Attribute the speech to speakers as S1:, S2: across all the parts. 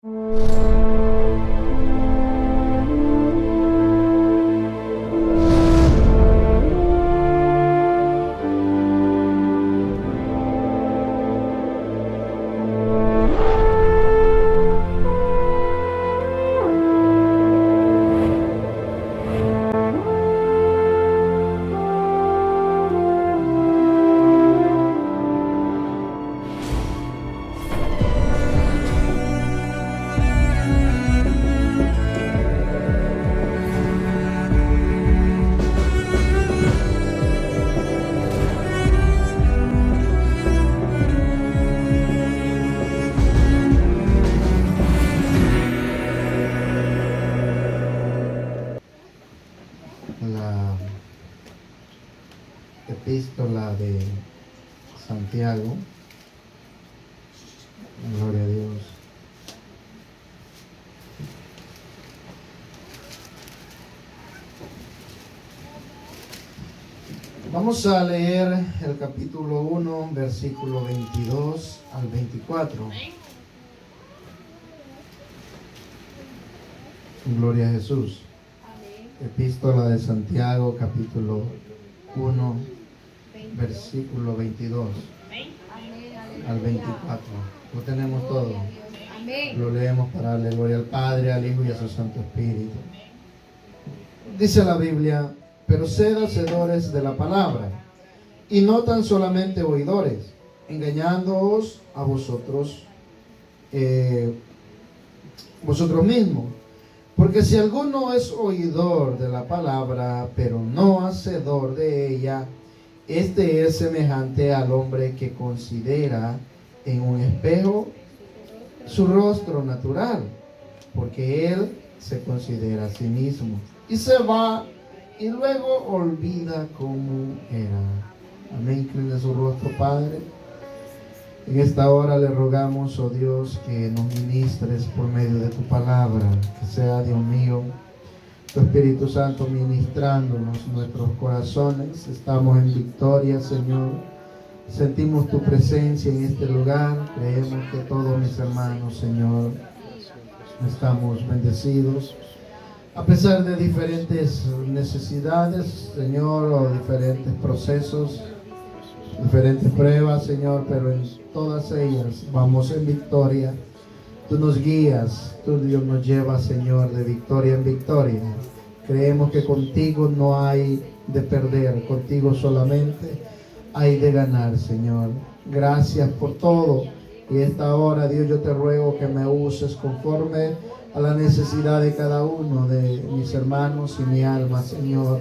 S1: La epístola de Santiago. Gloria a Dios. Vamos a leer el capítulo 1, versículo 22 al 24. Gloria a Jesús. Epístola de Santiago, capítulo 1, versículo 22 al 24. Lo tenemos todo. Lo leemos para darle gloria al Padre, al Hijo y a su Santo Espíritu. Dice la Biblia: pero sed hacedores de la palabra, y no tan solamente oidores, engañándoos a vosotros mismos. Porque si alguno es oidor de la palabra, pero no hacedor de ella, este es semejante al hombre que considera en un espejo su rostro natural, porque él se considera a sí mismo, y se va, y luego olvida cómo era. Amén. Incline su rostro, Padre. En esta hora le rogamos, oh Dios, que nos ministres por medio de tu palabra, que sea, Dios mío, tu Espíritu Santo ministrándonos nuestros corazones. Estamos en victoria, Señor. Sentimos tu presencia en este lugar. Creemos que todos mis hermanos, Señor, estamos bendecidos. A pesar de diferentes necesidades, Señor, o diferentes procesos, diferentes pruebas, Señor, pero en todas ellas vamos en victoria. Tú nos guías, tú, Dios, nos llevas, Señor, de victoria en victoria. Creemos que contigo no hay de perder, contigo solamente hay de ganar, Señor. Gracias por todo. Y esta hora, Dios, yo te ruego que me uses conforme a la necesidad de cada uno de mis hermanos y mi alma, Señor.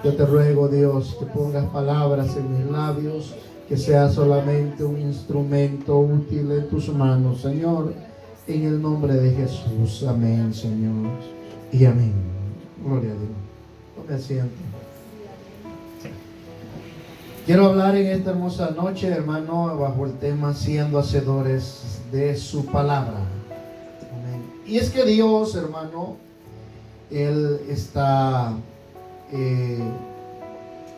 S1: Yo te ruego, Dios, que pongas palabras en mis labios, que sea solamente un instrumento útil en tus manos, Señor, en el nombre de Jesús. Amén, Señor, y amén. Gloria a Dios. Tome asiento. Quiero hablar en esta hermosa noche, hermano, bajo el tema siendo hacedores de su palabra. Amén. Y es que Dios, hermano, Él está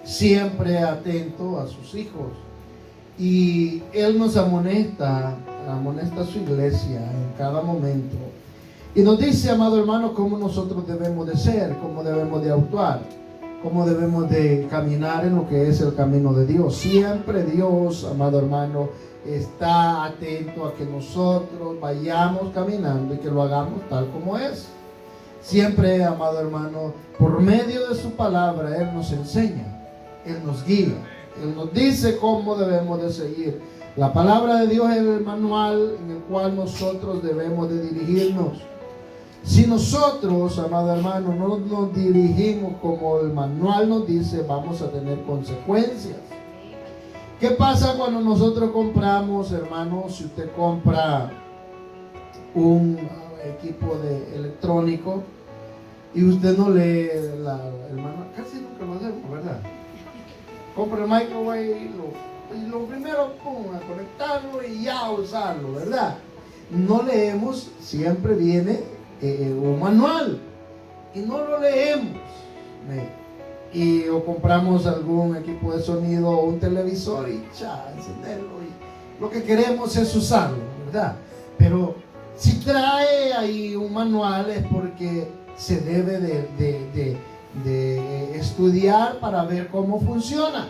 S1: siempre atento a sus hijos, y Él nos amonesta a su iglesia en cada momento, y nos dice, amado hermano, cómo nosotros debemos de ser, cómo debemos de actuar, cómo debemos de caminar en lo que es el camino de Dios. Siempre Dios, amado hermano, está atento a que nosotros vayamos caminando y que lo hagamos tal como es. Siempre, amado hermano, por medio de su palabra, Él nos enseña, Él nos guía, Él nos dice cómo debemos de seguir. La palabra de Dios es el manual en el cual nosotros debemos de dirigirnos. Si nosotros, amado hermano, no nos dirigimos como el manual nos dice, vamos a tener consecuencias. ¿Qué pasa cuando nosotros compramos, hermano? Si usted compra un equipo electrónico y usted no lee el manual, casi nunca lo hacemos, ¿verdad? Compra el microwave y lo primero, a conectarlo y ya usarlo, ¿verdad? No leemos, siempre viene un manual y no lo leemos. O compramos algún equipo de sonido o un televisor y ya, encenderlo, y lo que queremos es usarlo, ¿verdad? Pero Si trae ahí un manual es porque se debe de estudiar para ver cómo funciona.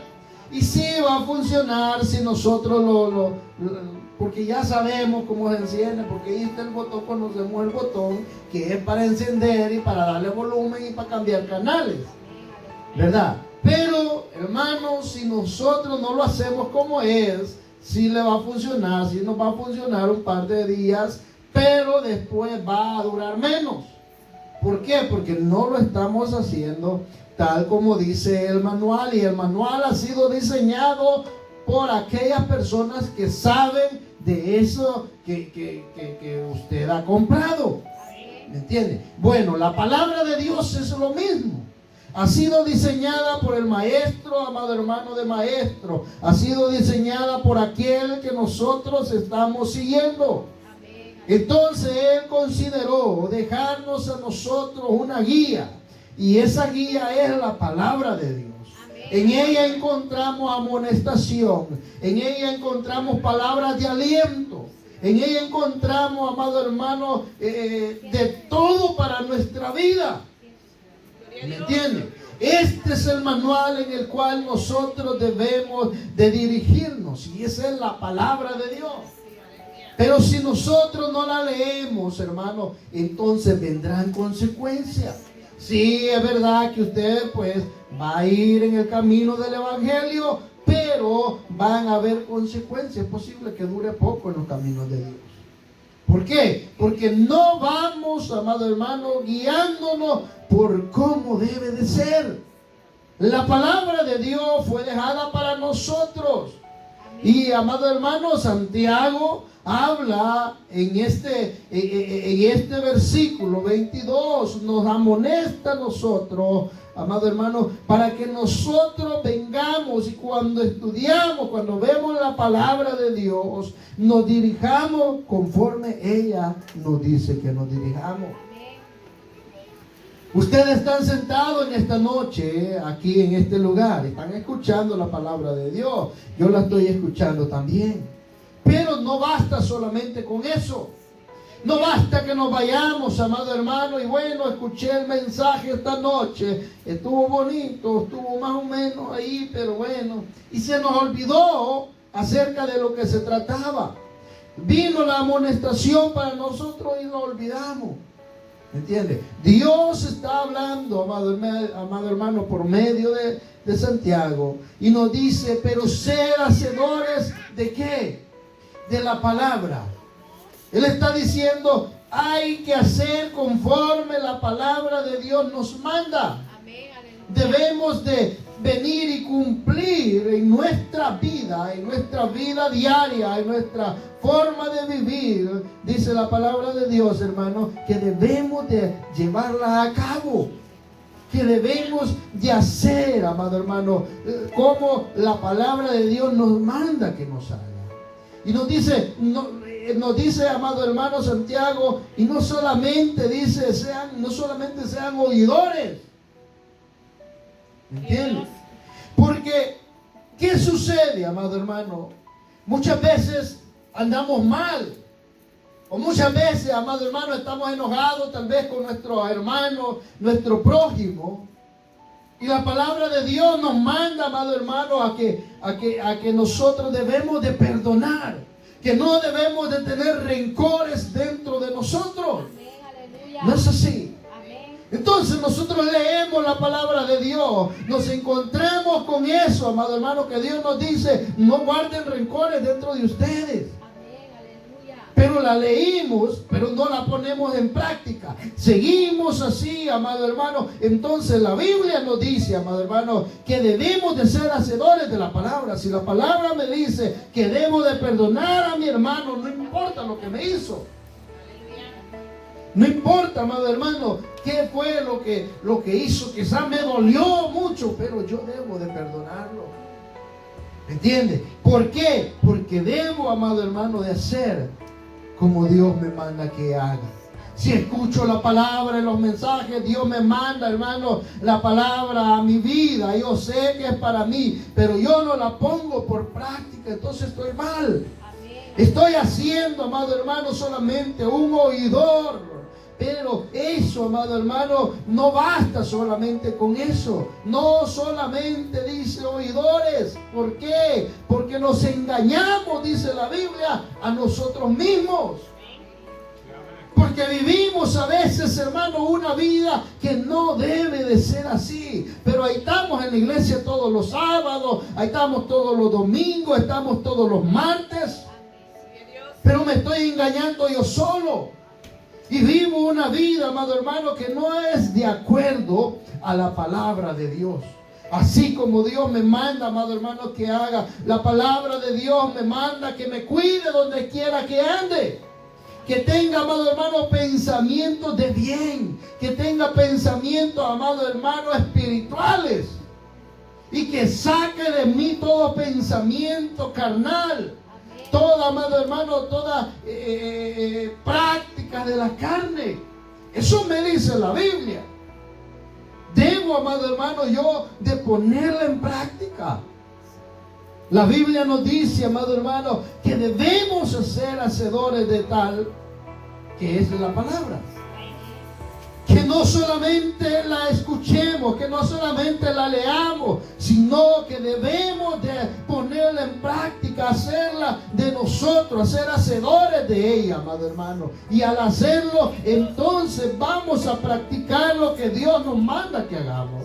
S1: Y sí va a funcionar si nosotros porque ya sabemos cómo se enciende, porque ahí está el botón, conocemos el botón que es para encender y para darle volumen y para cambiar canales, ¿verdad? Pero, hermanos, si nosotros no lo hacemos como es, sí le va a funcionar, sí nos va a funcionar un par de días, pero después va a durar menos. ¿Por qué? Porque no lo estamos haciendo tal como dice el manual, y el manual ha sido diseñado por aquellas personas que saben de eso que usted ha comprado. ¿Me entiende? Bueno, la palabra de Dios es lo mismo. Ha sido diseñada por el maestro, amado hermano de maestro. Ha sido diseñada por aquel que nosotros estamos siguiendo. Entonces Él consideró dejarnos a nosotros una guía. Y esa guía es la palabra de Dios. En ella encontramos amonestación. En ella encontramos palabras de aliento. En ella encontramos, amado hermano, de todo para nuestra vida. ¿Me entienden? Este es el manual en el cual nosotros debemos de dirigirnos. Y esa es la palabra de Dios. Pero si nosotros no la leemos, hermano, entonces vendrán consecuencias. Sí, es verdad que usted pues va a ir en el camino del evangelio, pero van a haber consecuencias. Es posible que dure poco en los caminos de Dios. ¿Por qué? Porque no vamos, amado hermano, guiándonos por cómo debe de ser. La palabra de Dios fue dejada para nosotros. Y, amado hermano, Santiago habla en este versículo 22, nos amonesta a nosotros, amado hermano, para que nosotros vengamos y cuando estudiamos, cuando vemos la palabra de Dios, nos dirijamos conforme ella nos dice que nos dirijamos. Ustedes están sentados en esta noche, aquí en este lugar, están escuchando la palabra de Dios. Yo la estoy escuchando también. Pero no basta solamente con eso. No basta que nos vayamos, amado hermano, y bueno, escuché el mensaje esta noche. Estuvo bonito, estuvo más o menos ahí, pero bueno. Y se nos olvidó acerca de lo que se trataba. Vino la amonestación para nosotros y nos olvidamos. ¿Me entiende? Dios está hablando, amado hermano, por medio de Santiago. Y nos dice, pero sed hacedores ¿de qué? De la palabra. Él está diciendo, hay que hacer conforme la palabra de Dios nos manda. Debemos de venir y cumplir en nuestra vida diaria, en nuestra forma de vivir, dice la palabra de Dios, hermano, que debemos de llevarla a cabo, que debemos de hacer, amado hermano, como la palabra de Dios nos manda que nos haga. Y nos dice, amado hermano Santiago, y no solamente sean oidores. ¿Entiendes? Porque, ¿qué sucede, amado hermano? Muchas veces andamos mal. O muchas veces, amado hermano, estamos enojados tal vez con nuestro hermano, nuestro prójimo. Y la palabra de Dios nos manda, amado hermano, a que nosotros debemos de perdonar. Que no debemos de tener rencores dentro de nosotros. ¿No es así? Entonces nosotros leemos la palabra de Dios, nos encontramos con eso, amado hermano, que Dios nos dice, no guarden rencores dentro de ustedes. Pero la leímos, pero no la ponemos en práctica. Seguimos así, amado hermano. Entonces la Biblia nos dice, amado hermano, que debemos de ser hacedores de la palabra. Si la palabra me dice que debo de perdonar a mi hermano, no importa lo que me hizo. No importa, amado hermano, qué fue lo que hizo. Quizás me dolió mucho, pero yo debo de perdonarlo. ¿Me entiende? ¿Por qué? Porque debo, amado hermano, de hacer como Dios me manda que haga. Si escucho la palabra en los mensajes, Dios me manda, hermano, la palabra a mi vida. Yo sé que es para mí, pero yo no la pongo por práctica, entonces estoy mal. Estoy haciendo, amado hermano, solamente un oidor. Pero eso, amado hermano, no basta solamente con eso. No solamente dice oidores. ¿Por qué? Porque nos engañamos, dice la Biblia, a nosotros mismos. Porque vivimos a veces, hermano, una vida que no debe de ser así. Pero ahí estamos en la iglesia todos los sábados, ahí estamos todos los domingos, estamos todos los martes. Pero me estoy engañando yo solo. Y vivo una vida, amado hermano, que no es de acuerdo a la palabra de Dios. Así como Dios me manda, amado hermano, que haga. La palabra de Dios me manda que me cuide donde quiera que ande. Que tenga, amado hermano, pensamientos de bien. Que tenga pensamientos, amado hermano, espirituales. Y que saque de mí todo pensamiento carnal. Toda, amado hermano, toda práctica de la carne. Eso me dice la Biblia. Debo, amado hermano, yo de ponerla en práctica. La Biblia nos dice, amado hermano, que debemos ser hacedores de tal que es la palabra. Que no solamente la escuchemos, que no solamente la leamos, sino que debemos de ponerla en práctica, hacerla de nosotros, ser hacedores de ella, amado hermano. Y al hacerlo, entonces vamos a practicar lo que Dios nos manda que hagamos.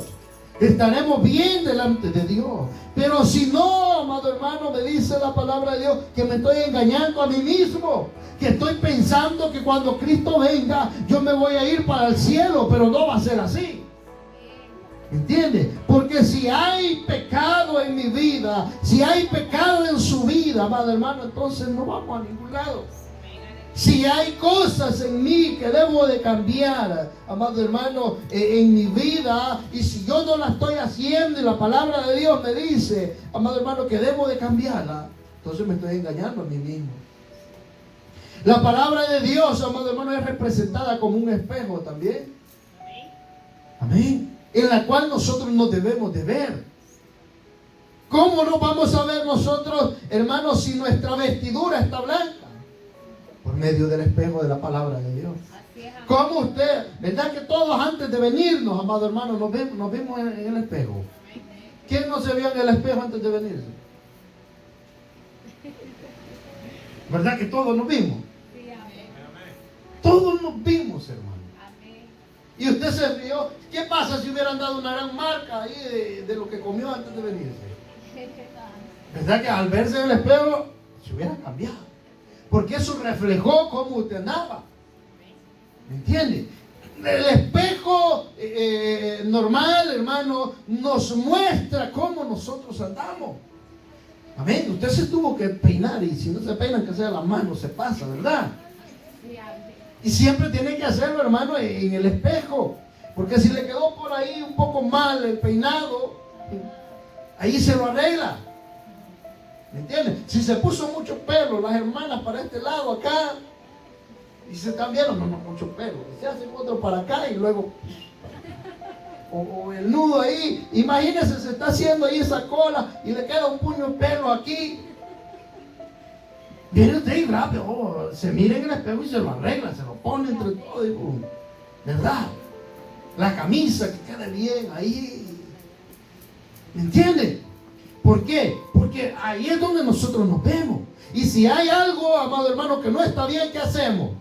S1: Estaremos bien delante de Dios. Pero si no, amado hermano, me dice la palabra de Dios que me estoy engañando a mí mismo. Que estoy pensando que cuando Cristo venga yo me voy a ir para el cielo, pero no va a ser así. ¿Entiende? Porque si hay pecado en mi vida, si hay pecado en su vida, amado hermano, entonces no vamos a ningún lado. Si hay cosas en mí que debo de cambiar, amado hermano, en mi vida, y si yo no la estoy haciendo y la palabra de Dios me dice, amado hermano, que debo de cambiarla, entonces me estoy engañando a mí mismo. La palabra de Dios, amado hermano, es representada como un espejo también. Amén. En la cual nosotros nos debemos de ver. ¿Cómo nos vamos a ver nosotros, hermanos, si nuestra vestidura está blanca? Por medio del espejo de la palabra de Dios. ¿Cómo usted? ¿Verdad que todos antes de venirnos, amado hermano, nos vemos en el espejo? ¿Quién no se vio en el espejo antes de venirse? ¿Verdad que todos nos vimos? Todos nos vimos, hermano. Y usted se vio. ¿Qué pasa si hubieran dado una gran marca ahí de lo que comió antes de venirse? ¿Verdad que al verse en el espejo se hubiera cambiado? Porque eso reflejó cómo usted andaba. ¿Me entiende? El espejo normal, hermano, nos muestra cómo nosotros andamos. Amén. Usted se tuvo que peinar, y si no se peinan, que sea las manos, se pasa, ¿verdad? Y siempre tiene que hacerlo, hermano, en el espejo. Porque si le quedó por ahí un poco mal el peinado, ahí se lo arregla. ¿Me entiendes? Si se puso mucho pelo, las hermanas para este lado acá, y se están viendo, no, mucho pelo. Se hacen otro para acá y luego, o el nudo ahí. Imagínense, se está haciendo ahí esa cola y le queda un puño de pelo aquí. Viene usted y rápido, se mira en el espejo y se lo arregla, se lo pone entre todo y boom. ¿Verdad? La camisa que quede bien ahí. ¿Me entiende? ¿Por qué? Porque ahí es donde nosotros nos vemos. Y si hay algo, amado hermano, que no está bien, ¿qué hacemos?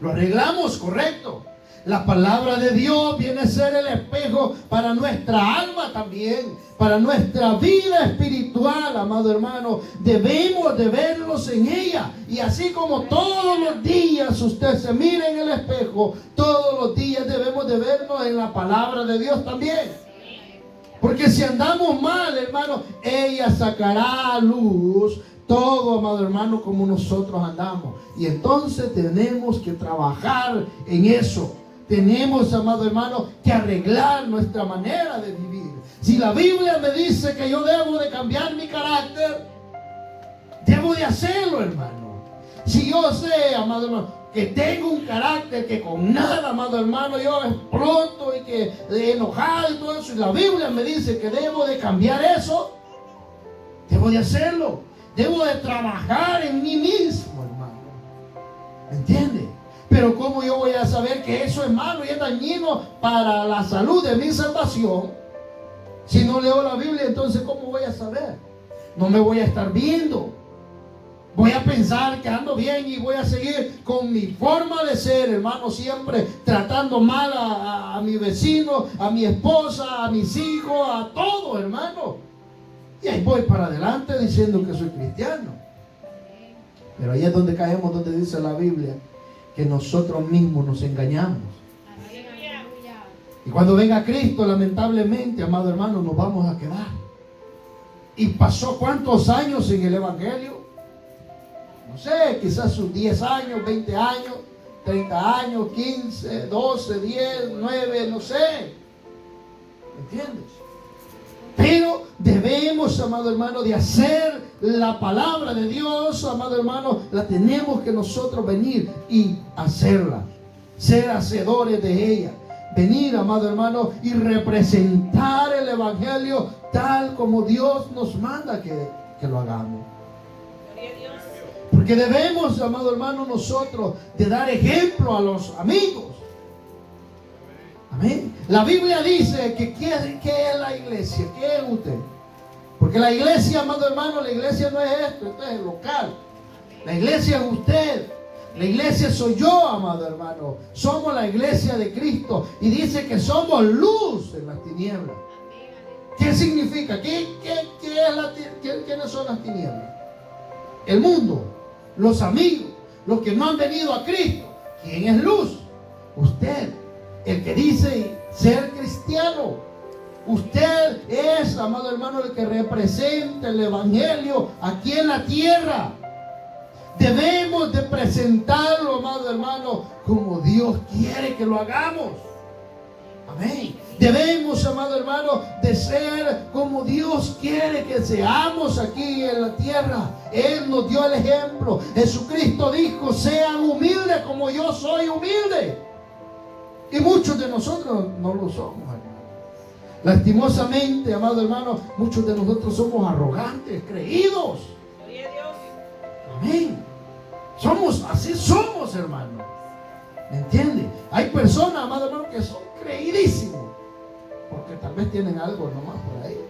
S1: Lo arreglamos, correcto. La palabra de Dios viene a ser el espejo para nuestra alma también, para nuestra vida espiritual, amado hermano. Debemos de verlos en ella. Y así como todos los días usted se mira en el espejo, todos los días debemos de vernos en la palabra de Dios también. Porque si andamos mal, hermano, ella sacará a luz todo, amado hermano, como nosotros andamos. Y entonces tenemos que trabajar en eso. Tenemos, amado hermano, que arreglar nuestra manera de vivir. Si la Biblia me dice que yo debo de cambiar mi carácter, debo de hacerlo, hermano. Si yo sé, amado hermano, que tengo un carácter que con nada, amado hermano, yo exploto y que de enojado y todo eso, y la Biblia me dice que debo de cambiar eso, debo de hacerlo. Debo de trabajar en mí mismo, hermano. ¿Me entiende? Pero ¿cómo yo voy a saber que eso es malo y es dañino para la salud de mi salvación? Si no leo la Biblia, entonces ¿cómo voy a saber? No me voy a estar viendo. Voy a pensar que ando bien y voy a seguir con mi forma de ser, hermano, siempre tratando mal a mi vecino, a mi esposa, a mis hijos, a todo, hermano. Y ahí voy para adelante diciendo que soy cristiano. Pero ahí es donde caemos, donde dice la Biblia que nosotros mismos nos engañamos. Y cuando venga Cristo, lamentablemente, amado hermano, nos vamos a quedar. ¿Y pasó cuántos años en el Evangelio? No sé, quizás sus 10 años, 20 años, 30 años, 15, 12, 10, 9, no sé. ¿Me entiendes? Pero debemos, amado hermano, de hacer la palabra de Dios, amado hermano, la tenemos que nosotros venir y hacerla, ser hacedores de ella, venir, amado hermano, y representar el Evangelio tal como Dios nos manda que lo hagamos. Porque debemos, amado hermano, nosotros de dar ejemplo a los amigos. Amén. La Biblia dice que ¿qué es la iglesia? ¿Qué es usted? Porque la iglesia, amado hermano, la iglesia no es esto es el local. La iglesia es usted. La iglesia soy yo, amado hermano. Somos la iglesia de Cristo. Y dice que somos luz en las tinieblas. ¿Qué significa? ¿Quiénes son las tinieblas? El mundo, los amigos, los que no han venido a Cristo. ¿Quién es luz? Usted, el que dice ser cristiano. Usted es, amado hermano, el que representa el Evangelio aquí en la tierra. Debemos de presentarlo, amado hermano, como Dios quiere que lo hagamos. Amén. Debemos, amado hermano, de ser como Dios quiere que seamos aquí en la tierra. Él nos dio el ejemplo. Jesucristo dijo: sean humildes como yo soy humilde. Y muchos de nosotros no lo somos, hermano. Lastimosamente, amado hermano, muchos de nosotros somos arrogantes, creídos. Amén. Así somos, hermano. ¿Me entiende? Hay personas, amado hermano, que son creidísimos, porque tal vez tienen algo nomás por ahí.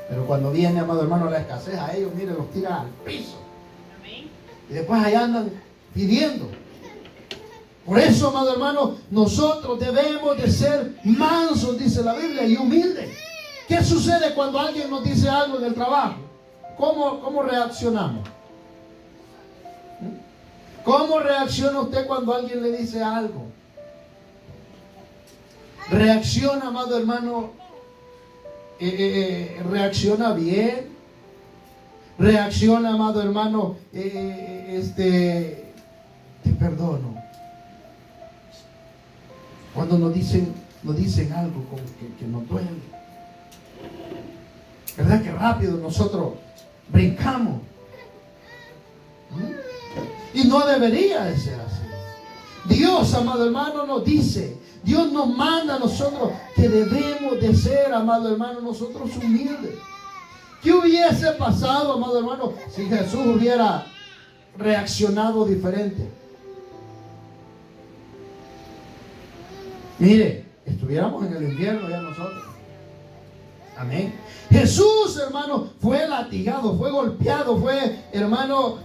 S1: Pero cuando viene, amado hermano, la escasez a ellos, mire, los tiran al piso. Amén. Y después ahí andan pidiendo. Por eso, amado hermano, nosotros debemos de ser mansos, dice la Biblia, y humildes. ¿Qué sucede cuando alguien nos dice algo en el trabajo? ¿Cómo reaccionamos? ¿Cómo reacciona usted cuando alguien le dice algo? ¿Reacciona, amado hermano? ¿Reacciona bien? ¿Reacciona, amado hermano? Te perdono. Cuando nos dicen algo como que nos duele. ¿Verdad que rápido nosotros brincamos? Y no debería de ser así. Dios, amado hermano, nos dice, Dios nos manda a nosotros que debemos de ser, amado hermano, nosotros humildes. ¿Qué hubiese pasado, amado hermano, si Jesús hubiera reaccionado diferente? Mire, estuviéramos en el infierno ya nosotros. Amén. Jesús, hermano, fue latigado, fue golpeado, fue, hermano,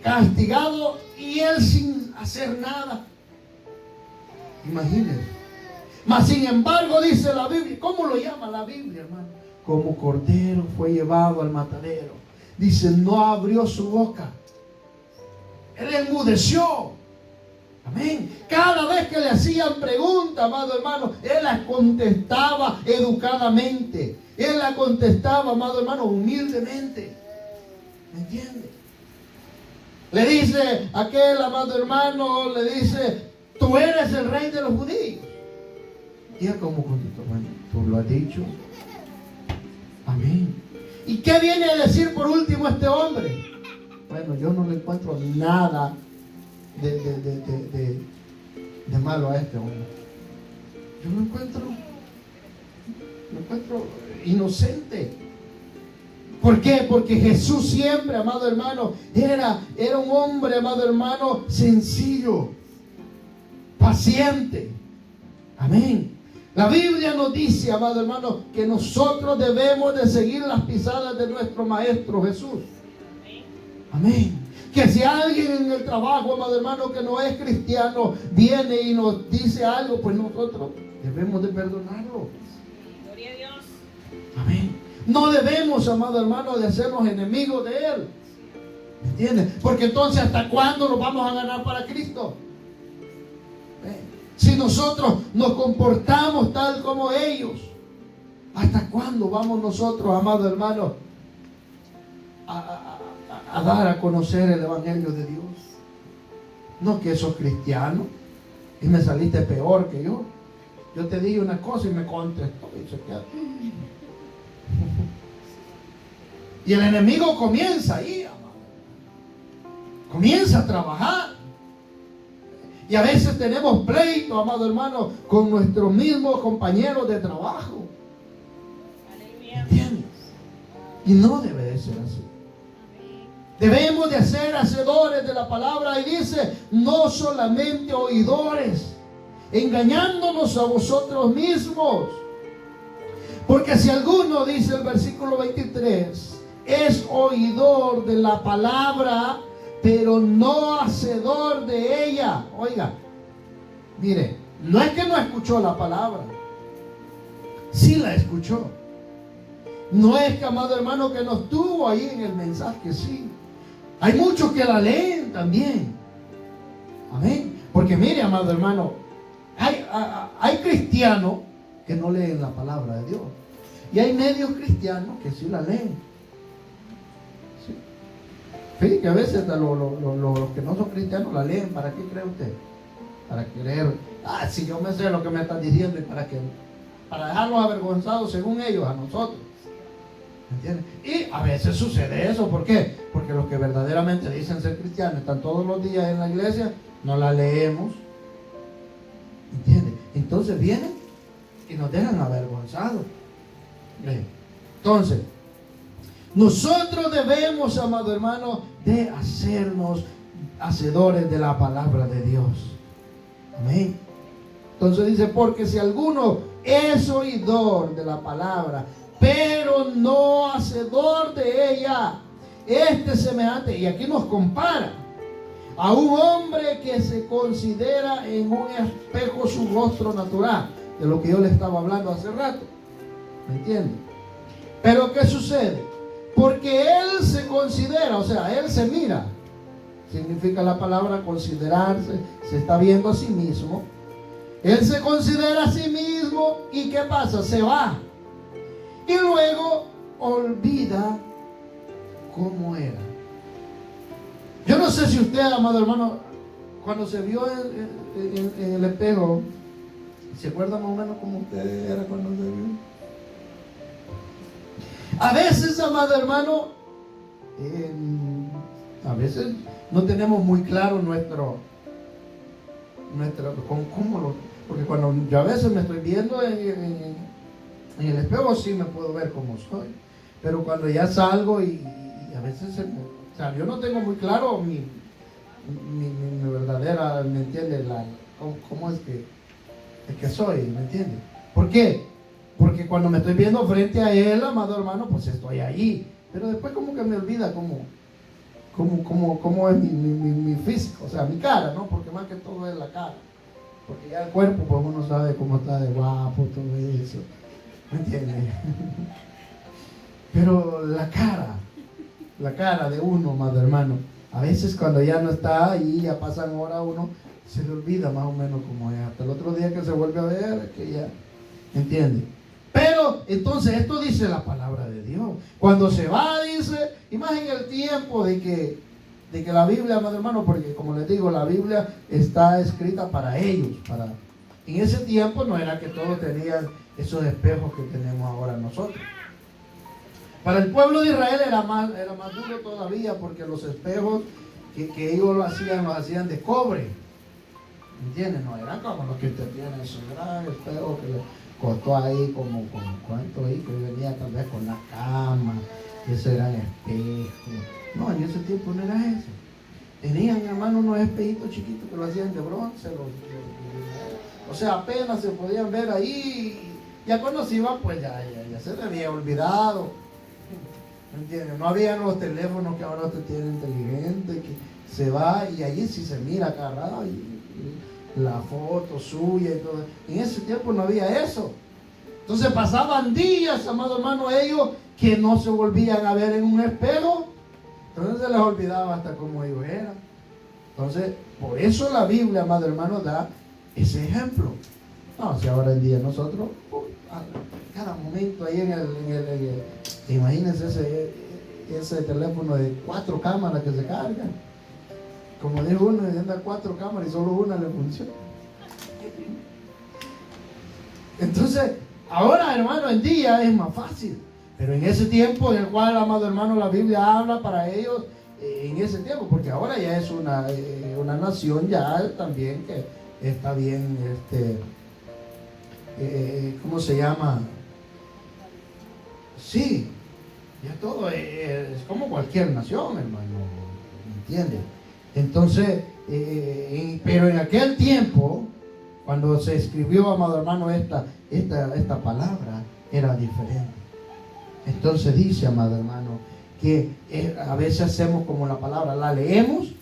S1: castigado, y él sin hacer nada. Imagínense. Mas sin embargo, dice la Biblia, ¿cómo lo llama la Biblia, hermano? Como cordero fue llevado al matadero. Dice, no abrió su boca. Él enmudeció. Amén. Cada vez que le hacían preguntas, amado hermano, él las contestaba educadamente. Él la contestaba, amado hermano, humildemente. ¿Me entiende? Le dice aquel amado hermano, le dice, tú eres el rey de los judíos. Y él como contestó, bueno, tú lo has dicho. Amén. ¿Y qué viene a decir por último este hombre? Bueno, yo no le encuentro nada de malo a este hombre. Yo lo encuentro inocente. ¿Por qué? Porque Jesús siempre, amado hermano, era un hombre, amado hermano, sencillo, paciente. Amén. La Biblia nos dice, amado hermano, que nosotros debemos de seguir las pisadas de nuestro Maestro Jesús. Amén. Que si alguien en el trabajo, amado hermano, que no es cristiano, viene y nos dice algo, pues nosotros debemos de perdonarlo.
S2: Gloria a Dios.
S1: Amén. No debemos, amado hermano, de hacernos enemigos de Él. ¿Me entiendes? Porque entonces, ¿hasta cuándo nos vamos a ganar para Cristo? Si nosotros nos comportamos tal como ellos, ¿hasta cuándo vamos nosotros, amado hermano, a dar a conocer el Evangelio de Dios? No que sos cristiano y me saliste peor que yo. Yo te dije una cosa y me contestó y se queda. Y el enemigo comienza ahí, amado. Comienza a trabajar. Y a veces tenemos pleito, amado hermano, con nuestros mismos compañeros de trabajo. ¿Entiendes? Y no debe de ser así. Debemos de ser hacedores de la palabra. Y dice, no solamente oidores, engañándonos a vosotros mismos. Porque si alguno, dice el versículo 23, es oidor de la palabra, pero no hacedor de ella. Oiga, mire, no es que no escuchó la palabra, sí la escuchó. No es que, amado hermano, que no estuvo ahí en el mensaje, sí. Hay muchos que la leen también. Amén. Porque mire, amado hermano, hay cristianos que no leen la palabra de Dios. Y hay medios cristianos que sí la leen. Sí. Fíjate que a veces los que no son cristianos la leen. ¿Para qué cree usted? Para creer, si yo me sé lo que me están diciendo, y para dejarlos avergonzados según ellos a nosotros. ¿Entiendes? Y a veces sucede eso. ¿Por qué? Porque los que verdaderamente dicen ser cristianos están todos los días en la iglesia, no la leemos. ¿Entiendes? Entonces vienen y nos dejan avergonzados. Entonces, nosotros debemos, amado hermano, de hacernos hacedores de la palabra de Dios. Amén. Entonces dice, porque si alguno es oidor de la palabra, pero no hacedor de ella, este semejante, y aquí nos compara a un hombre que se considera en un espejo su rostro natural, de lo que yo le estaba hablando hace rato. ¿Me entiende? Pero ¿qué sucede? Porque él se considera, o sea, él se mira. Significa la palabra considerarse, se está viendo a sí mismo. Él se considera a sí mismo y ¿qué pasa? Se va. Y luego olvida cómo era. Yo no sé si usted, amado hermano, cuando se vio en el espejo, ¿se acuerda más o menos cómo usted era cuando se vio? A veces, amado hermano, a veces no tenemos muy claro porque cuando yo a veces me estoy viendo en el espejo, sí me puedo ver como soy, pero cuando ya salgo y a veces o sea, yo no tengo muy claro mi verdadera, ¿me entiende? ¿Cómo es que soy? ¿Me entiende? ¿Por qué? Porque cuando me estoy viendo frente a él, amado hermano, pues estoy ahí. Pero después como que me olvida cómo es mi físico, o sea, mi cara, ¿no? Porque más que todo es la cara. Porque ya el cuerpo, pues uno sabe cómo está de guapo, todo eso. ¿Me entiendes? Pero la cara de uno, amado hermano, a veces cuando ya no está ahí, ya pasan horas, uno se le olvida más o menos cómo es. Hasta el otro día que se vuelve a ver, que ya, ¿me entiende? Pero entonces esto dice la palabra de Dios. Cuando se va, dice, y más en el tiempo de que la Biblia, amado hermano, porque como les digo, la Biblia está escrita para ellos. En ese tiempo no era que todos tenían esos espejos que tenemos ahora nosotros. Para el pueblo de Israel era más duro todavía, porque los espejos que ellos los hacían de cobre. ¿Entienden? No eran como los que usted tiene, esos gran espejos que le costó ahí como cuánto ahí, que venía tal vez con la cama, Ese eran espejos. No, en ese tiempo no era eso. Tenían, hermano, unos espejitos chiquitos que lo hacían de bronce. O sea, apenas se podían ver ahí. Ya cuando se iban, pues ya se le había olvidado. ¿Me entiendes? No había los teléfonos que ahora te tienen inteligente, que se va y allí sí se mira agarrado y la foto suya y todo. En ese tiempo no había eso. Entonces pasaban días, amado hermano, ellos que no se volvían a ver en un espejo. Entonces se les olvidaba hasta cómo ellos eran. Entonces, por eso la Biblia, amado hermano, da ese ejemplo. No, si ahora en día nosotros, cada momento ahí imagínense ese teléfono de 4 cámaras que se cargan. Como dijo uno, anda 4 cámaras y solo una le funciona. Entonces, ahora, hermano, en día es más fácil. Pero en ese tiempo en el cual, amado hermano, la Biblia habla para ellos, en ese tiempo, porque ahora ya es una nación ya también que está bien, ¿cómo se llama? Sí, ya todo es como cualquier nación, hermano, ¿entiendes? Entonces, pero en aquel tiempo, cuando se escribió, amado hermano, esta palabra, era diferente. Entonces dice, amado hermano, que a veces hacemos como la palabra, la leemos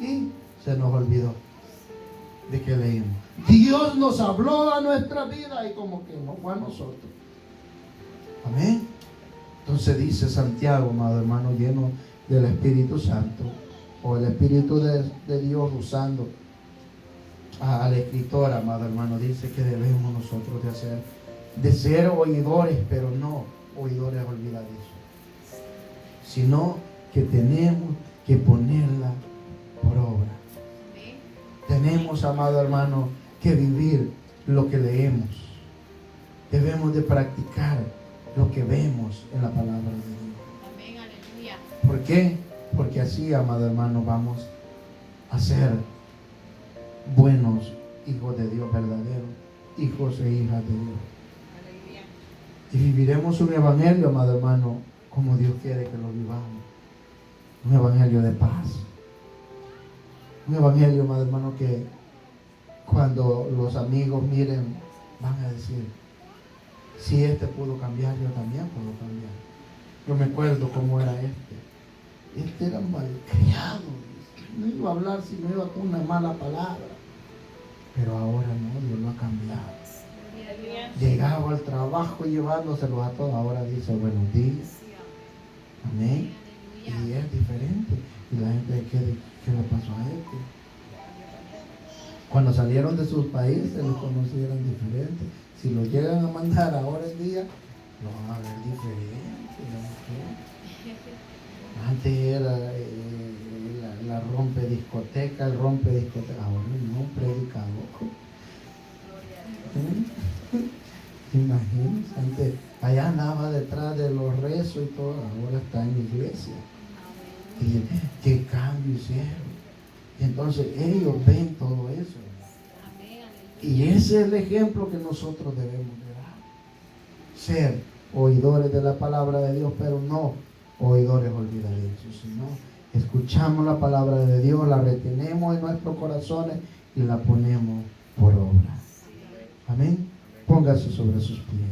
S1: y se nos olvidó de que leímos. Dios nos habló a nuestra vida y como que no fue a nosotros. Amén. Entonces dice Santiago, amado hermano, lleno del Espíritu Santo, o el Espíritu de Dios usando al escritor, amado hermano, dice que debemos nosotros de ser oidores, pero no oidores olvidadizos, sino que tenemos que ponerla por obra. Tenemos, amado hermano, que vivir lo que leemos. Debemos de practicar lo que vemos en la palabra de Dios.
S2: Amén, aleluya.
S1: ¿Por qué? Porque así, amado hermano, vamos a ser buenos hijos de Dios, verdaderos hijos e hijas de Dios.
S2: Aleluya.
S1: Y viviremos un evangelio, amado hermano, como Dios quiere que lo vivamos. Un evangelio de paz. Un evangelio, amado hermano, que cuando los amigos miren, van a decir, si este pudo cambiar, yo también puedo cambiar. Yo me acuerdo cómo era este era malcriado, no iba a hablar si no iba con una mala palabra, pero ahora no, Dios lo ha cambiado. Llegaba al trabajo llevándoselos a todos, ahora dice buenos días, amén, y es diferente. Y la gente, ¿qué le pasó a este? Cuando salieron de sus países los conocieron diferente. Si lo llegan a mandar ahora en día, lo van a ver diferente, ¿no? Antes era la rompe discoteca, el rompe discoteca, ahora no, predicador. Imagínense, antes allá andaba detrás de los rezos y todo, ahora está en la iglesia. Y qué cambio hicieron. Y entonces ellos ven todo eso. Y ese es el ejemplo que nosotros debemos de dar. Ser oidores de la palabra de Dios, pero no oidores olvidadizos, sino escuchamos la palabra de Dios, la retenemos en nuestros corazones y la ponemos por obra. Amén. Póngase sobre sus pies.